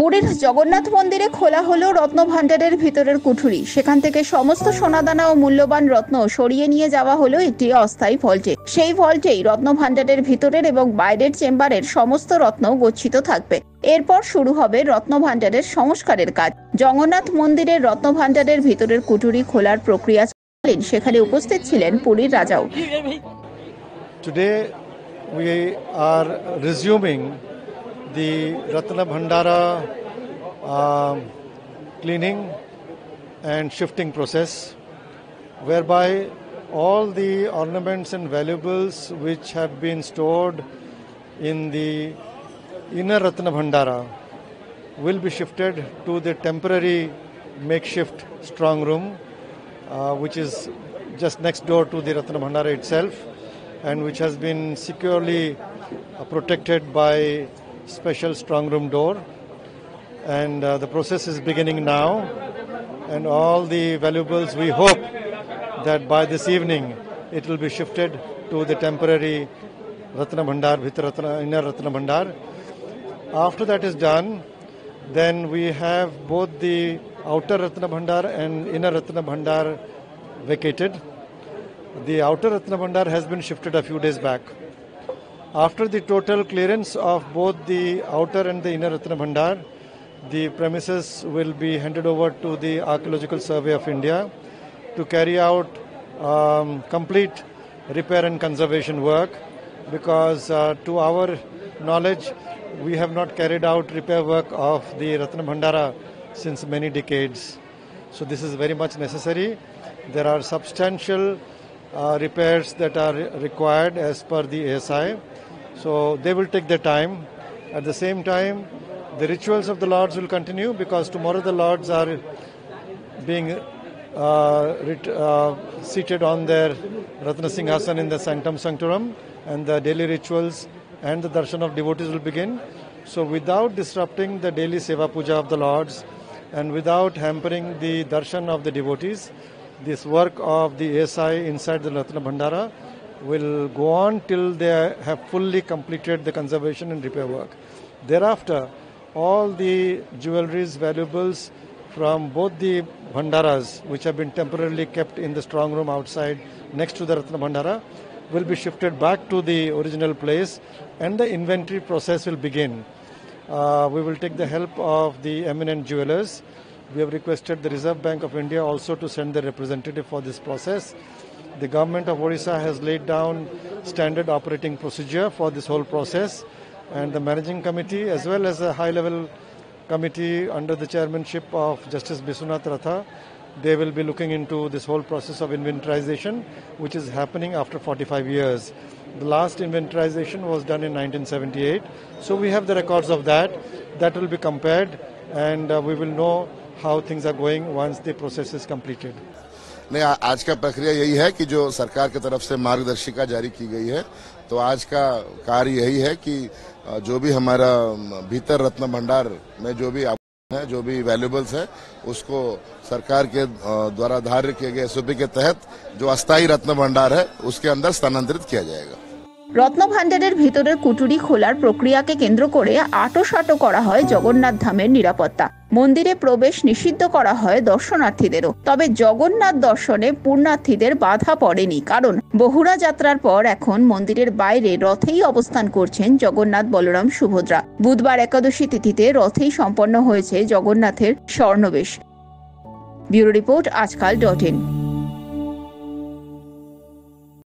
পুরীর জগন্নাথ মন্দিরে খোলা হলো রত্ন ভাণ্ডারের ভিতরের কুঠুরি। সেখান থেকে সমস্ত সোনাদানা ও মূল্যবান রত্ন সরিয়ে নিয়ে যাওয়া হলো একটি অস্থায়ী ভল্টে। সেই ভল্টেই রত্ন ভাণ্ডারের ভিতরের এবং বাইরের চেম্বারের সমস্ত রত্ন গচ্ছিত থাকবে। এরপর শুরু হবে রত্ন ভাণ্ডারের সংস্কারের কাজ। জগন্নাথ মন্দিরের রত্ন ভাণ্ডারের ভিতরের কুঠুরি খোলার প্রক্রিয়া চলাকালীন সেখানে উপস্থিত ছিলেন পুরীর রাজাও। Today we are resuming the Ratna Bhandara cleaning and shifting process, whereby all the ornaments and valuables which have been stored in the inner Ratna Bhandara will be shifted to the temporary makeshift strong room, which is just next door to the Ratna Bhandara itself, and which has been securely protected by special strong room door. And the process is beginning now, and all the valuables, we hope that by this evening it will be shifted to the temporary Ratna Bhandar, inner Ratna Bhandar. After that is done, then we have both the outer Ratna Bhandar and inner Ratna Bhandar vacated. The outer Ratna Bhandar has been shifted a few days back. After the total clearance of both the outer and the inner Ratna Bhandar, the premises will be handed over to the Archaeological Survey of India to carry out complete repair and conservation work, because to our knowledge we have not carried out repair work of the Ratna Bhandara since many decades. So this is very much necessary. There are substantial repairs that are required as per the ASI. So they will take their time. At the same time, the rituals of the Lords will continue, because tomorrow the Lords are being seated on their Ratna Singhasan in the Sanctum Sanctorum, and the daily rituals and the darshan of devotees will begin. So without disrupting the daily Seva Puja of the Lords and without hampering the darshan of the devotees, this work of the ASI inside the Ratna Bhandara will go on till they have fully completed the conservation and repair work. Thereafter, all the jewelries, valuables from both the Bhandaras, which have been temporarily kept in the strong room outside next to the Ratna Bhandara, will be shifted back to the original place, and the inventory process will begin. We will take the help of the eminent jewelers. We have requested the Reserve Bank of India also to send their representative for this process. The government of Odisha has laid down standard operating procedure for this whole process, and the managing committee as well as a high-level committee under the chairmanship of Justice Biswanath Ratha, they will be looking into this whole process of inventorization, which is happening after 45 years. The last inventorization was done in 1978. So we have the records of that. That will be compared, and we will know how things are going once the process is completed. नहीं, आज का प्रक्रिया यही है कि जो सरकार की तरफ से मार्गदर्शिका जारी की गई है, तो आज का कार्य यही है कि जो भी हमारा भीतर रत्न भंडार में जो भी है, जो भी वैल्यूबल्स है, उसको सरकार के द्वारा धार्य किए गए एसओपी के तहत जो अस्थायी रत्न भंडार है उसके अंदर स्थानांतरित किया जाएगा। রত্ন ভাণ্ডারের ভিতরের কুঠুরি খোলার প্রক্রিয়াকে কেন্দ্র করে আঁটোসাঁটো করা হয় জগন্নাথ ধামের নিরাপত্তা। মন্দিরে প্রবেশ নিষিদ্ধ করা হয় দর্শনার্থীদেরও। তবে জগন্নাথ দর্শনে পুণ্যার্থীদের বাধা পড়েনি, কারণ বহুরা যাত্রার পর এখন মন্দিরের বাইরে রথেই অবস্থান করছেন জগন্নাথ, বলরাম, সুভদ্রা। বুধবার একাদশী তিথিতে রথেই সম্পন্ন হয়েছে জগন্নাথের স্বর্ণবেশ। Bureau report, আজকাল.in।